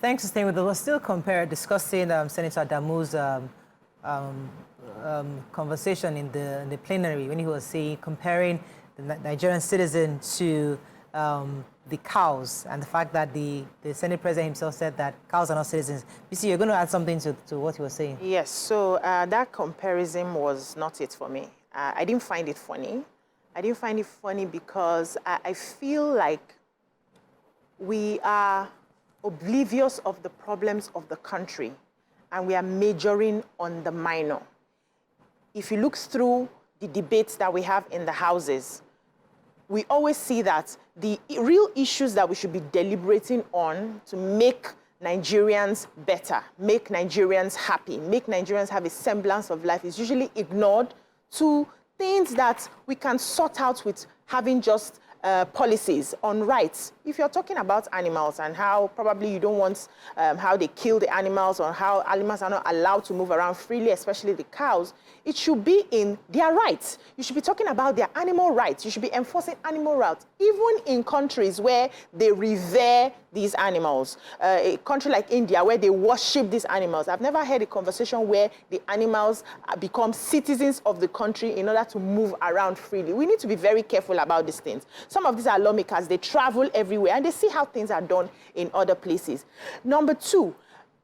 Thanks for staying with us. We're still discussing Senator Adamu's conversation in the plenary when he was comparing the Nigerian citizen to the cows, and the fact that the Senate President himself said that cows are not citizens. BC, you're going to add something to what he was saying. Yes, so that comparison was not it for me. I didn't find it funny. I didn't find it funny because I feel like we are oblivious of the problems of the country, and we are majoring on the minor. If you look through the debates that we have in the houses, we always see that the real issues that we should be deliberating on to make Nigerians better, make Nigerians happy, make Nigerians have a semblance of life is usually ignored to things that we can sort out with having just policies on rights. If you're talking about animals and how probably you don't want how they kill the animals or how animals are not allowed to move around freely, especially the cows, it should be in their rights. You should be talking about their animal rights. You should be enforcing animal rights, even in countries where they revere these animals. A country like India, where they worship these animals. I've never heard a conversation where the animals become citizens of the country in order to move around freely. We need to be very careful about these things. Some of these are lawmakers, they travel everywhere and they see how things are done in other places. Number two,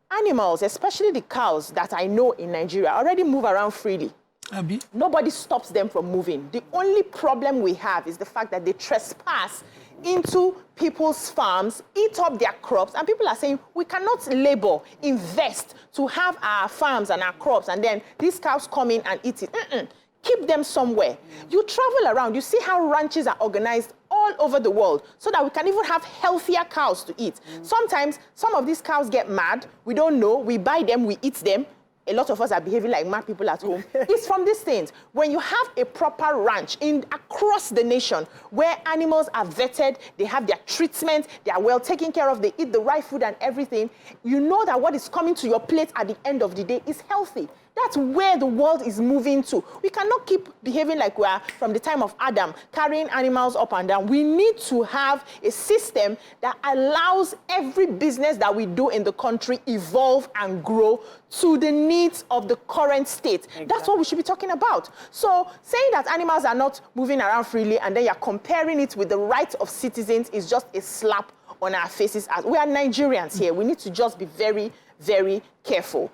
animals, especially the cows that I know in Nigeria, already move around freely. Abi? Nobody stops them from moving. The only problem we have is the fact that they trespass into people's farms, eat up their crops, and people are saying we cannot labor, invest to have our farms and our crops, and then these cows come in and eat it. Keep them somewhere. You travel around, you see how ranches are organized all over the world so that we can even have healthier cows to eat. Sometimes, some of these cows get mad. We don't know. We buy them, we eat them. A lot of us are behaving like mad people at home. It's from these things. When you have a proper ranch across the nation where animals are vetted, they have their treatment, they are well taken care of, they eat the right food and everything, you know that what is coming to your plate at the end of the day is healthy. That's where the world is moving to. We cannot keep behaving like we are from the time of Adam, carrying animals up and down. We need to have a system that allows every business that we do in the country evolve and grow to the needs of the current state. Exactly. That's what we should be talking about. So saying that animals are not moving around freely and then you're comparing it with the rights of citizens is just a slap on our faces. As we are Nigerians here, we need to just be very, very careful.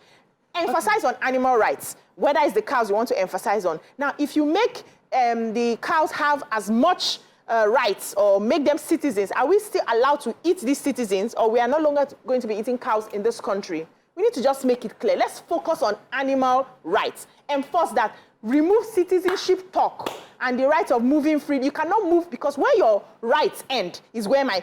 Emphasize on animal rights, whether it's the cows you want to emphasize on. Now, if you make the cows have as much rights or make them citizens, are we still allowed to eat these citizens, or we are no longer going to be eating cows in this country? We need to just make it clear. Let's focus on animal rights. Enforce that. Remove citizenship talk and the right of moving free. You cannot move because where your rights end is where my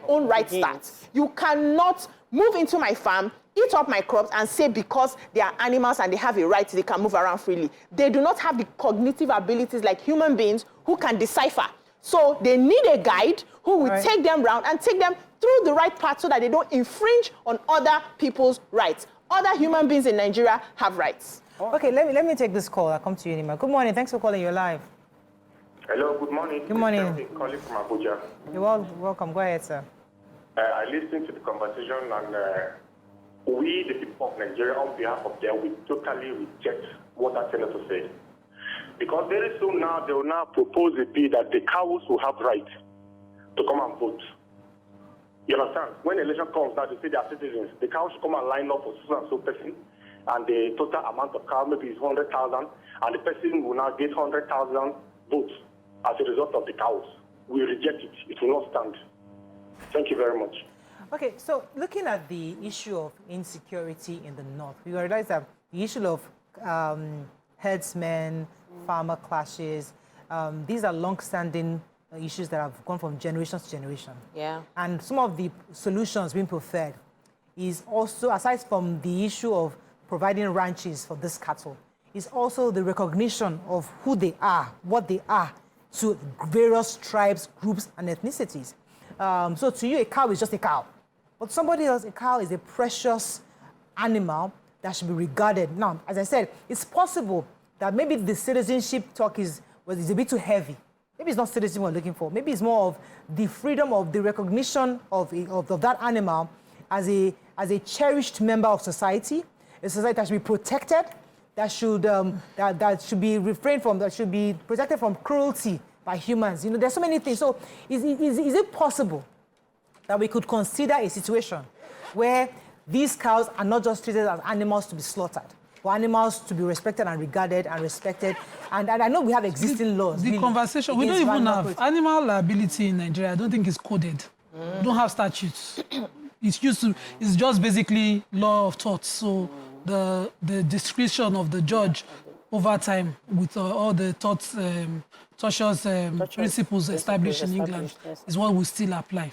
own rights start. You cannot move into my farm, eat up my crops, and say because they are animals and they have a right, they can move around freely. They do not have the cognitive abilities like human beings who can decipher. So they need a guide who will take them around and take them through the right path so that they don't infringe on other people's rights. Other human beings in Nigeria have rights. Okay, let me take this call. I'll come to you, Nima. Good morning. Thanks for calling. You're live. Hello, good morning. Good morning. I'm calling from Abuja. You're welcome. Go ahead, sir. I listened to the conversation, and we, the people of Nigeria, on behalf of them, we totally reject what that senator said. Because very soon now, they will now propose a bill that the cows will have right to come and vote. You understand? When the election comes now, they say they are citizens. The cows should come and line up for so and so person, and the total amount of cow maybe is 100,000, and the person will now get 100,000 votes as a result of the cows. We reject it. It will not stand. Thank you very much. Okay, so looking at the issue of insecurity in the north, we realize that the issue of herdsmen, farmer clashes, these are long-standing issues that have gone from generation to generation. Yeah. And some of the solutions being preferred is also, aside from the issue of providing ranches for this cattle, is also the recognition of who they are, what they are, to various tribes, groups, and ethnicities. So to you, a cow is just a cow. But somebody else, a cow is a precious animal that should be regarded. Now, as I said, it's possible that maybe the citizenship talk is a bit too heavy. Maybe it's not citizenship we're looking for. Maybe it's more of the freedom of the recognition of that animal as a cherished member of society, a society that should be protected, that should be refrained from, that should be protected from cruelty by humans. You know, there's so many things. So is it possible that we could consider a situation where these cows are not just treated as animals to be slaughtered, but animals to be respected and regarded and respected? And I know we have existing laws. The conversation, we don't even have animal liability in Nigeria. I don't think it's coded. We don't have statutes. It's just basically law of torts. So the discretion of the judge over time with all the tortious principles established in England is what will still apply.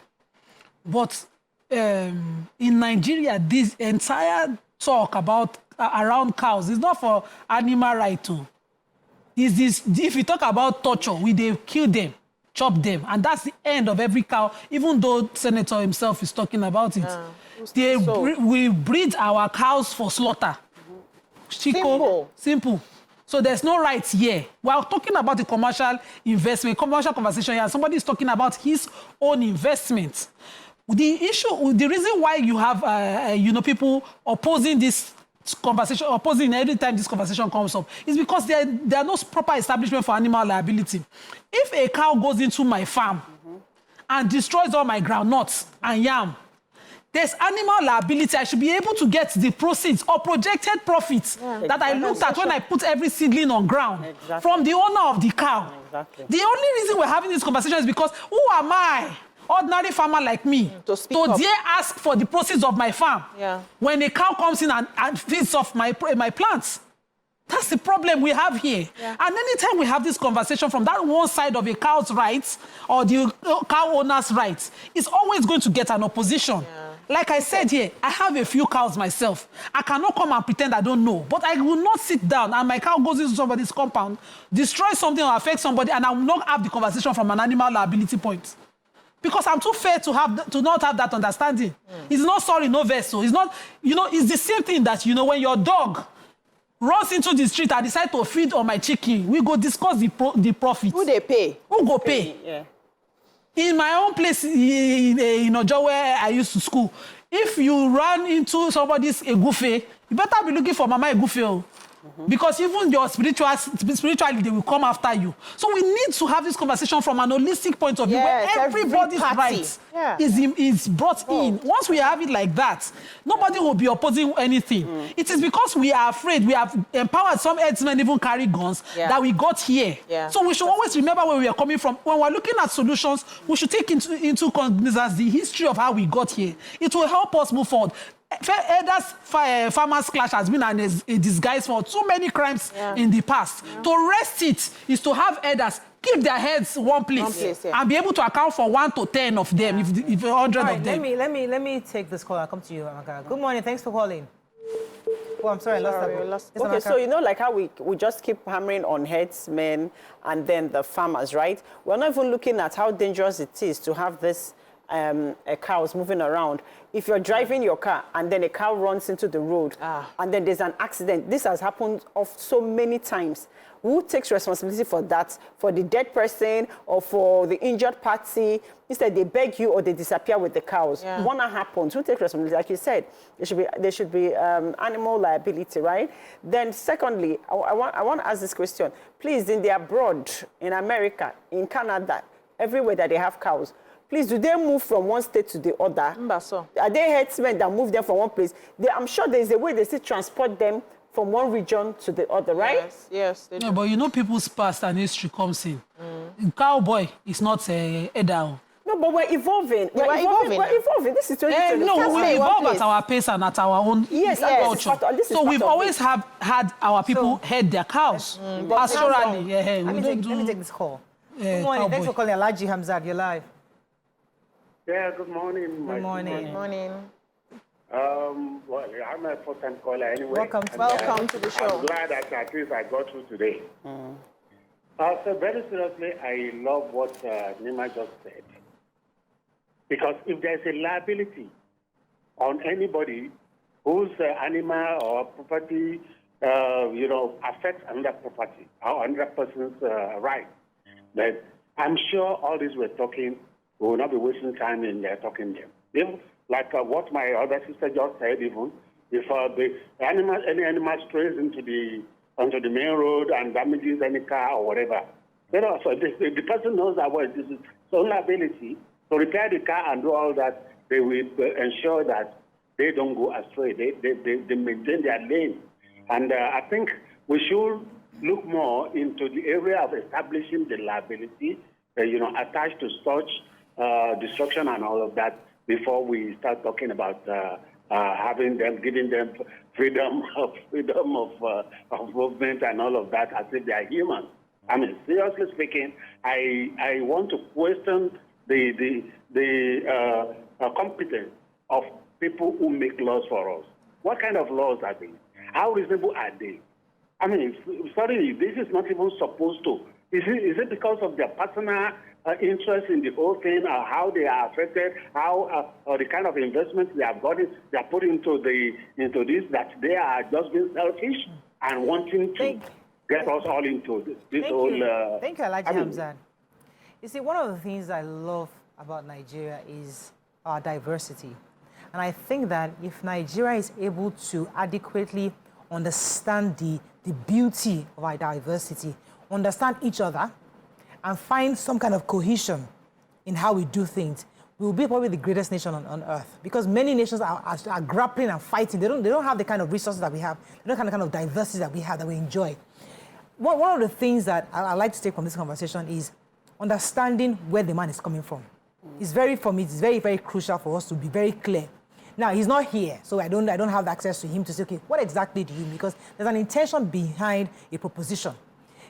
But in Nigeria, this entire talk about around cows is not for animal rights too. If you talk about torture, they kill them, chop them, and that's the end of every cow, even though Senator himself is talking about it. We breed our cows for slaughter. Simple. So there's no rights here. We're talking about the commercial investment, commercial conversation here. Somebody is talking about his own investment. The reason why you have, people opposing this conversation, opposing every time this conversation comes up, is because there are no proper establishment for animal liability. If a cow goes into my farm and destroys all my groundnuts and yam, there's animal liability. I should be able to get the proceeds or projected profits that I looked at when I put every seedling on ground from the owner of the cow. The only reason we're having this conversation is because who am I, ordinary farmer like me, to dare ask for the proceeds of my farm when a cow comes in and feeds off my plants? That's the problem we have here. And anytime we have this conversation from that one side of a cow's rights or the cow owner's rights, it's always going to get an opposition. Like I said here, I have a few cows myself. I cannot come and pretend I don't know. But I will not sit down and my cow goes into somebody's compound, destroys something or affects somebody, and I will not have the conversation from an animal liability point. Because I'm too fair to not have that understanding. It's not sorry, no vessel. It's not, it's the same thing that, when your dog runs into the street and decide to feed on my chicken, we go discuss the profit. Who they pay? Who go pay? Yeah. In my own place in Ojo, where I used to school, if you run into somebody's egufe, you better be looking for Mama Egufe. Because even your spiritually, they will come after you. So we need to have this conversation from an holistic point of view, where everybody's rights is brought in. Once we have it like that, nobody will be opposing anything. It is because we are afraid, we have empowered some herdsmen even carry guns, that we got here. So we should always remember where we are coming from. When we're looking at solutions, we should take into cognizance the history of how we got here. It will help us move forward. Farmers' clash has been a disguise for too many crimes in the past. To rest it is to have herders keep their heads one place and be able to account for 1 to 10 of them, if 100 of them. Let me take this call. I'll come to you, Amaka. Good morning. Thanks for calling. Oh, I'm sorry, I lost that. Okay, so like how we just keep hammering on herdsmen and then the farmers, right? We're not even looking at how dangerous it is to have this cows moving around. If you're driving your car and then a cow runs into the road and then there's an accident, this has happened so many times. Who takes responsibility for that? For the dead person or for the injured party? Instead, they beg you or they disappear with the cows. One that happens, who takes responsibility? Like you said, there should be animal liability, right? Then secondly, I want to ask this question. Please, in the abroad, in America, in Canada, everywhere that they have cows, please, do they move from one state to the other? Are they herdsmen that move them from one place? I'm sure there's a way they still transport them from one region to the other, right? Yes, they do. Yeah, but people's past and history comes in. Cowboy is not a Edao. No, but we're evolving. We're evolving. This is 2020. No, we evolve at our pace and at our own culture. So we've always had our people herd their cows. Pastorally. Let me take this call. Good morning. Thanks for calling Alaji Hamzat. You're live. Yeah, good morning. Good morning. Good morning. Well, I'm a first-time caller anyway. Welcome to the show. I'm glad that at least I got through today. So very seriously, I love what Nima just said. Because if there's a liability on anybody whose animal or property, affects another property or another person's right, then I'm sure all this we're talking, we will not be wasting time in talking them. If like what my other sister just said, even if any animal strays onto the main road and damages any car or whatever, so the person knows that this is so liability to repair the car and do all that. They will ensure that they don't go astray. They maintain their lane, and I think we should look more into the area of establishing the liability, attached to such destruction and all of that before we start talking about giving them freedom of movement and all of that as if they are humans. I mean, seriously speaking, I want to question the competence of people who make laws for us. What kind of laws are they? How reasonable are they? I mean, sorry, this is not even supposed to. Is it because of their personal interest in the whole thing, or how they are affected, or the kind of investments they have got, they are put into this, that they are just being selfish and wanting to get us all into this whole. Thank you, Alhaji Hamzat. You see, one of the things I love about Nigeria is our diversity. And I think that if Nigeria is able to adequately understand the beauty of our diversity, understand each other, and find some kind of cohesion in how we do things, we will be probably the greatest nation on earth. Because many nations are grappling and fighting. They don't have the kind of resources that we have. They don't have the kind of diversity that we have, that we enjoy. One of the things that I like to take from this conversation is understanding where the man is coming from. It's very, for me, it's very, very crucial for us to be very clear. Now, he's not here, so I don't have access to him to say, okay, what exactly do you mean? Because there's an intention behind a proposition.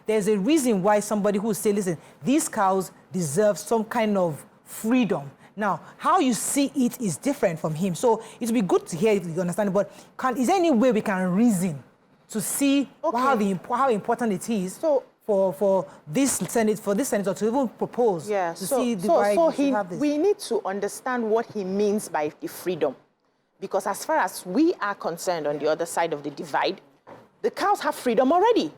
There's a reason why somebody who will say, listen, these cows deserve some kind of freedom. Now, how you see it is different from him. So it would be good to hear if you understand, but is there any way we can reason to see how important it is for this senator to even propose to see why we need to understand what he means by the freedom. Because as far as we are concerned on the other side of the divide, the cows have freedom already.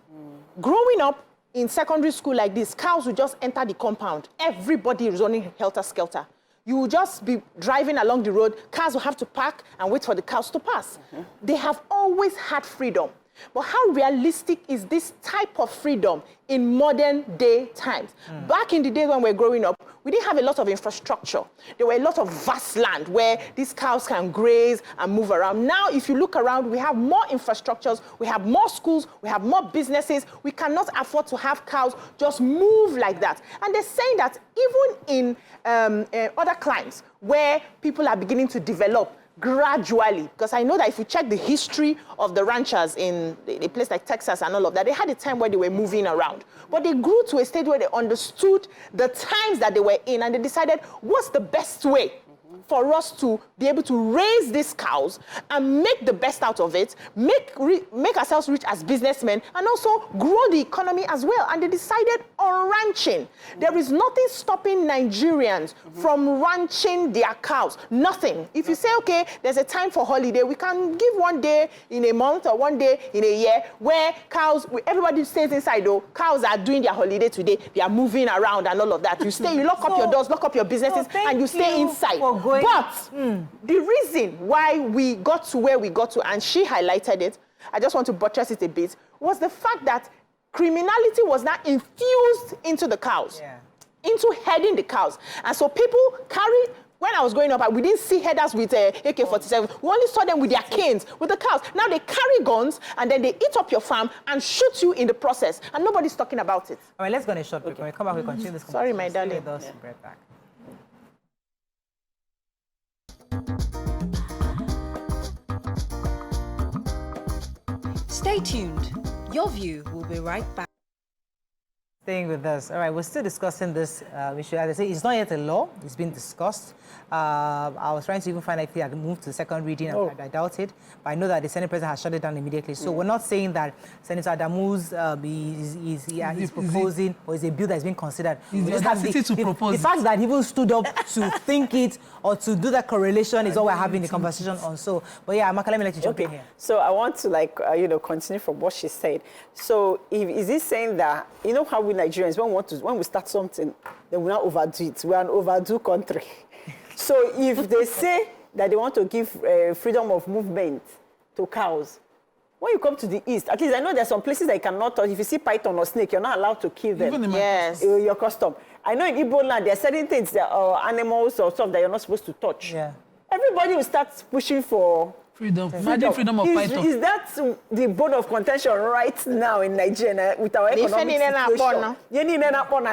Growing up in secondary school like this, cows will just enter the compound. Everybody is running helter-skelter. You will just be driving along the road, cars will have to park and wait for the cows to pass. They have always had freedom. But how realistic is this type of freedom in modern day times? Back in the days when we were growing up, we didn't have a lot of infrastructure. There were a lot of vast land where these cows can graze and move around. Now, if you look around, we have more infrastructures, we have more schools, we have more businesses. We cannot afford to have cows just move like that. And they're saying that even in other climes where people are beginning to develop, gradually, because I know that if you check the history of the ranchers in a place like Texas and all of that, they had a time where they were moving around. But they grew to a stage where they understood the times that they were in, and they decided, what's the best way for us to be able to raise these cows and make the best out of it, make ourselves rich as businessmen, and also grow the economy as well. And they decided on ranching. There is nothing stopping Nigerians from ranching their cows. Nothing. If you say, okay, there's a time for holiday, we can give one day in a month or one day in a year where cows, everybody stays inside though. Cows are doing their holiday today. They are moving around and all of that. You stay, you lock up your doors, lock up your businesses, and you stay inside. But the reason why we got to where we got to, and she highlighted it, I just want to buttress it a bit, was the fact that criminality was now infused into the cows, into heading the cows. And so people carry, when I was growing up, we didn't see headers with AK-47. We only saw them with their canes, with the cows. Now they carry guns, and then they eat up your farm and shoot you in the process. And nobody's talking about it. All right, let's go on a short break. When we come back, we'll continue this conversation. Sorry, my darling. Stay with us, right back. Stay tuned. Your view will be right back. Staying with us. All right, we're still discussing this issue. As I say, it's not yet a law. It's been discussed. I was trying to even find out if it had moved to the second reading. I doubt it. But I know that the Senate President has shut it down immediately. So we're not saying that Senator Adamu's is proposing or is a bill that is being considered. The fact that he even stood up to think it or to do that correlation is all we're having the conversation on. So, but yeah, Amaka, let me let you jump in here. So I want to continue from what she said. So is this saying that, you know how we Nigerians, when we start something, then we not overdo it. We are an overdue country. So if they say that they want to give freedom of movement to cows. When you come to the east, at least I know there's some places that you cannot touch. If you see python or snake, you're not allowed to kill them. Even in my Yes. Your custom. I know in Igbo land, there are certain things that are animals or stuff that you're not supposed to touch. Yeah. Everybody will start pushing for freedom. Imagine freedom of python. Is that the bone of contention right now in Nigeria with our economic situation?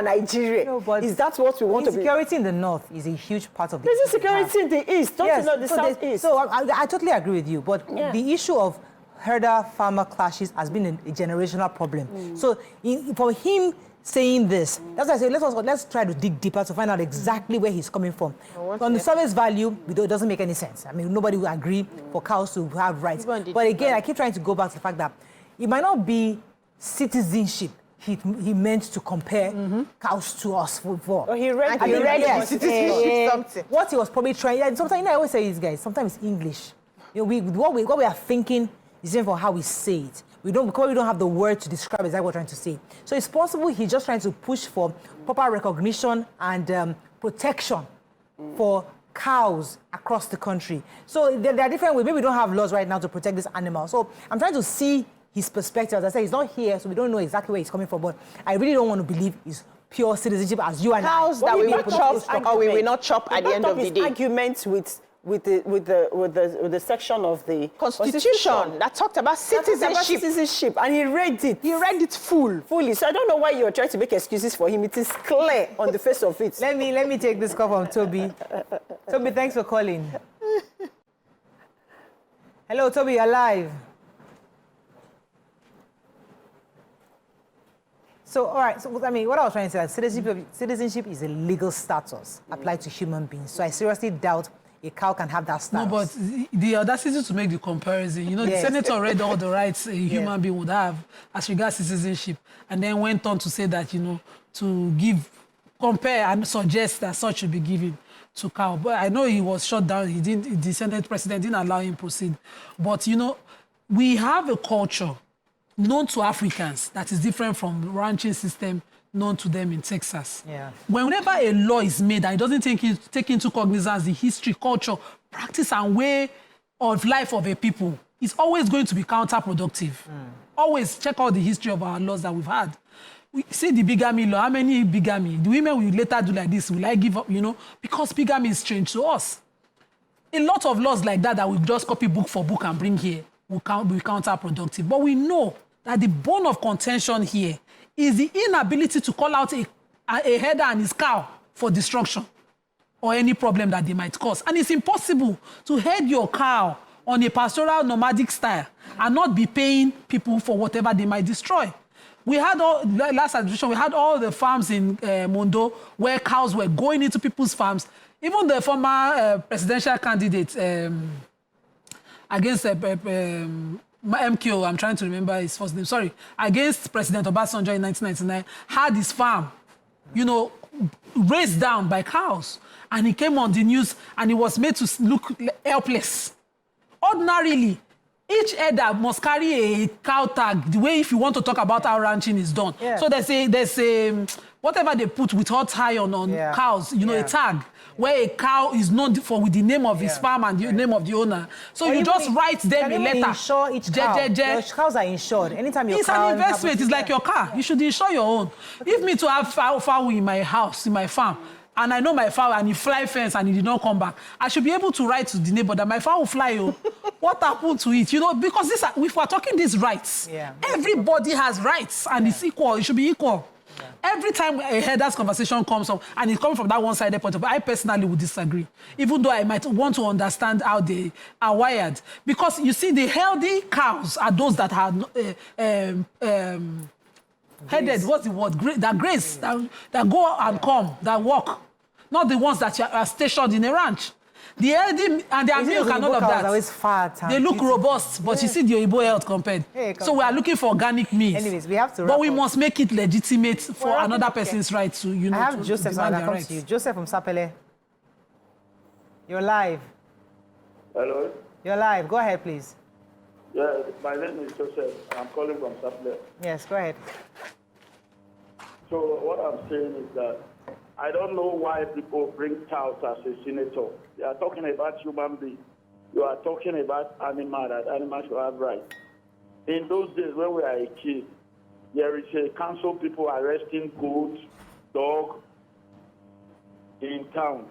Nigeria. No, but is that what we want to be? Insecurity in the north is a huge part of the There's issue we have. insecurity in the east, don't you know the southeast? So I totally agree with you, but the issue of herder-farmer clashes has been a generational problem. So for him saying this, that's why I say let's try to dig deeper to find out exactly where he's coming from. On the surface value, it doesn't make any sense. I mean, nobody will agree for cows to have rights. But again, I keep trying to go back to the fact that it might not be citizenship he meant to compare cows to us for. Oh, he read something. What he was probably trying, sometimes I always say this, guys, sometimes it's English. What we are thinking is even for how we say it. Because we don't have the word to describe exactly what we're trying to say. So it's possible he's just trying to push for proper recognition and protection for cows across the country. So there are different ways. Maybe we don't have laws right now to protect this animal. So I'm trying to see his perspective. As I say, he's not here, so we don't know exactly where he's coming from. But I really don't want to believe it's pure citizenship as you and cows that we will chop or we will not chop at the end of the day. Arguments with the section of the Constitution that talked about citizenship. And he read it. He read it fully. So I don't know why you're trying to make excuses for him. It is clear on the face of it. Let me take this call from Toby. Toby, thanks for calling. Hello, Toby, you're live. So, all right, so I mean, what I was trying to say is citizenship is a legal status applied to human beings. So I seriously doubt a cow can have that status. No, but the audacity to make the comparison, the senator read all the rights a human being would have as regards citizenship, and then went on to say that, to compare and suggest that such should be given to cow. But I know he was shut down. The Senate president didn't allow him to proceed. But, we have a culture known to Africans that is different from the ranching system known to them in Texas. Yeah. Whenever a law is made and it doesn't take into cognizance the history, culture, practice, and way of life of a people, it's always going to be counterproductive. Always check out the history of our laws that we've had. We see the bigamy law. How many bigamy? The women will later do like this. Will I give up? Because bigamy is strange to us. A lot of laws like that we just copy book for book and bring here will be counterproductive. But we know that the bone of contention here is the inability to call out a herder and his cow for destruction or any problem that they might cause. And it's impossible to herd your cow on a pastoral nomadic style and not be paying people for whatever they might destroy. We had last administration, we had all the farms in Mondo where cows were going into people's farms. Even the former presidential candidate against MKO, I'm trying to remember his first name, sorry, against President Obasanjo in 1999, had his farm, raised down by cows. And he came on the news and he was made to look helpless. Ordinarily, each herder must carry a cow tag, the way if you want to talk about how ranching is done. Yeah. So there's a whatever they put with hot iron on cows, a tag, where a cow is known for with the name of his farm and the name of the owner. So you just write them a letter. Insure each cow. Your cows are insured. Anytime your it's cow... an investment. It's like your car. You should insure your own. If me to have fowl in my house, in my farm, and I know my fowl and he fly fence and he did not come back, I should be able to write to the neighbor that my fowl will fly. What happened to it? Because if we're talking these rights, everybody has rights and it's equal. It should be equal. Yeah. Every time a herder's conversation comes up and it's coming from that one-sided point of view, I personally would disagree, even though I might want to understand how they are wired. Because you see, the healthy cows are those that are headed, what's the word? That graze, that go and come, that walk. Not the ones that are stationed in a ranch. The healthy and their milk and all of that. Always fat. They look robust, but you see the Igbo health compared. So we are looking for organic meat. Anyways, we have to. But we must make it legitimate for another person's right to, I have Joseph, so I'll come to you. Joseph from Sapele. You're live. Hello. You're live. Go ahead, please. Yeah, my name is Joseph. I'm calling from Sapele. Yes, go ahead. So what I'm saying is that I don't know why people bring cows as a senator. They are talking about human beings. You are talking about animal, that animals should have rights. In those days when we are a kid, there is a council people arresting goats, dogs in town.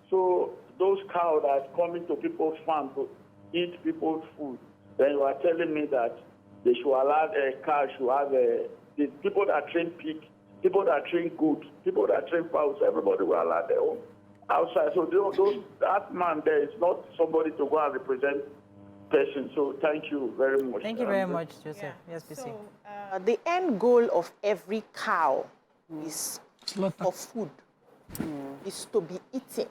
So those cows that come into people's farm to eat people's food, then you are telling me that they should allow a cow should have the people that train pig, people that train goats, people that train fowls, everybody will allow their own outside. So that man there is not somebody to go and represent person. So thank you very much. Thank you very much, Joseph. Yeah. Yes, PC. So, the end goal of every cow is for food, is to be eaten.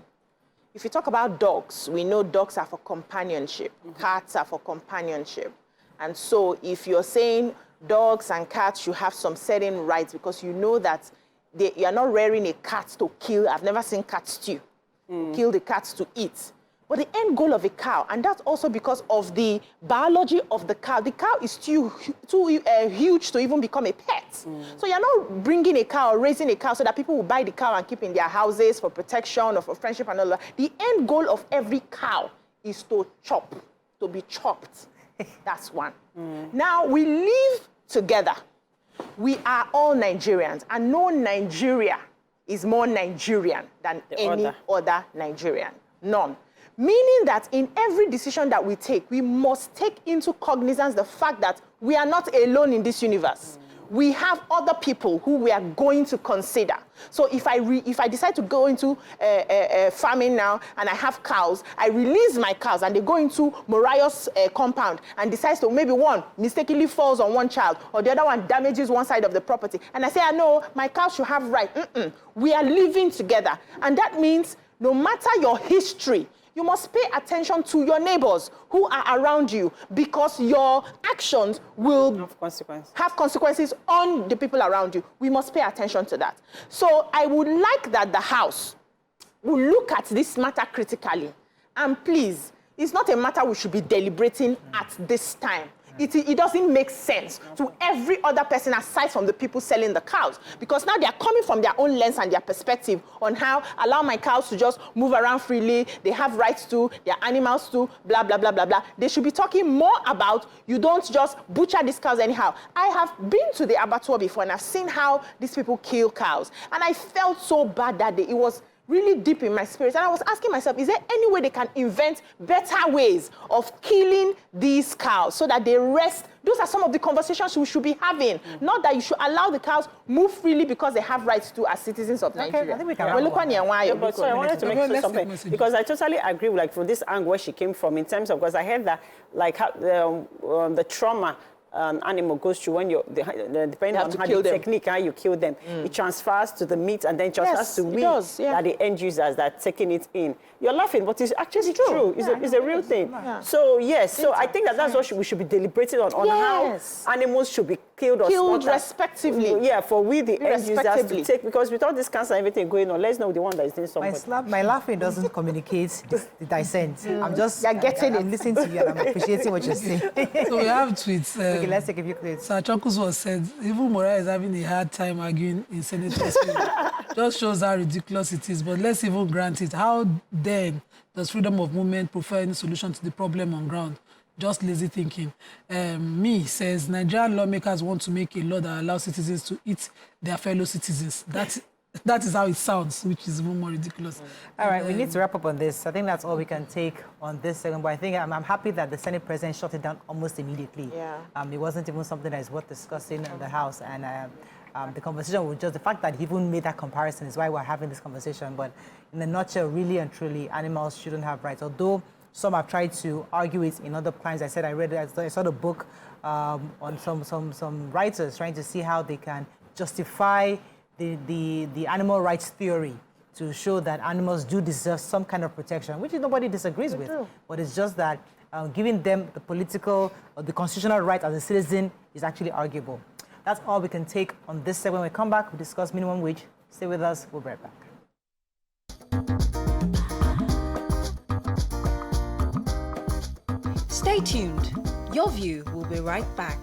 If you talk about dogs, we know dogs are for companionship. Cats are for companionship. And so if you're saying dogs and cats should have some certain rights because you know that you are not rearing a cat to kill. I've never seen cat stew. Kill the cats to eat. But the end goal of a cow, and that's also because of the biology of the cow is too huge to even become a pet. So you're not bringing a cow or raising a cow so that people will buy the cow and keep in their houses for protection or for friendship and all that. The end goal of every cow is to chop, to be chopped. That's one. Now, we live together. We are all Nigerians, and no Nigeria is more Nigerian than any other Nigerian. None. Meaning that in every decision that we take, we must take into cognizance the fact that we are not alone in this universe. We have other people who we are going to consider. So if I decide to go into farming now and I have cows, I release my cows and they go into Mariah's compound and decides to maybe one mistakenly falls on one child or the other one damages one side of the property. And I say, I know my cows should have right. We are living together. And that means no matter your history, you must pay attention to your neighbors who are around you because your actions will have consequences on the people around you. We must pay attention to that. So I would like that the House will look at this matter critically. And please, it's not a matter we should be deliberating at this time. It doesn't make sense to every other person aside from the people selling the cows because now they are coming from their own lens and their perspective on how allow my cows to just move around freely, they have rights to, their animals to, blah, blah, blah, blah, blah. They should be talking more about you don't just butcher these cows anyhow. I have been to the abattoir before and I've seen how these people kill cows and I felt so bad that day. It was really deep in my spirit. And I was asking myself, is there any way they can invent better ways of killing these cows so that they rest? Those are some of the conversations we should be having. Not that you should allow the cows move freely because they have rights to as citizens of Nigeria. I think we can But sorry, I wanted to make something. Because I totally agree with, like, from this angle where she came from in terms of, because I heard that, like, how, the trauma animal goes through when depending on how the technique, how you kill them, it transfers to the meat and then transfers to we that the end users that are taking it in. You're laughing, but it's actually true. It's a real thing. So yes, so I think that's what we should be deliberating on how animals should be killed or respectively. Yeah, for we the end users to take, because with all this cancer and everything going on, let's know the one that is doing something. My laughing doesn't communicate the dissent. I'm just getting and listening to you and I'm appreciating what you're saying. So we have tweets. Okay, let's take a few clips. Sir Chokus was said, even Mora is having a hard time arguing in Senate. Just shows how ridiculous it is. But let's even grant it. How then does freedom of movement prefer any solution to the problem on ground? Just lazy thinking. Me says, Nigerian lawmakers want to make a law that allows citizens to eat their fellow citizens. That is how it sounds, which is even more ridiculous. All right, we need to wrap up on this. I think that's all we can take on this segment. But I think I'm happy that the Senate President shut it down almost immediately. Yeah. It wasn't even something that is worth discussing in the House. And the conversation was just the fact that he even made that comparison is why we're having this conversation. But in a nutshell, really and truly, animals shouldn't have rights. Although some have tried to argue it in other plans. I said I saw the book on some writers trying to see how they can justify the animal rights theory to show that animals do deserve some kind of protection, which nobody disagrees with. But it's just that giving them the political or the constitutional right as a citizen is actually arguable. That's all we can take on this segment. When we come back, we'll discuss minimum wage. Stay with us. We'll be right back. Stay tuned. Your View will be right back.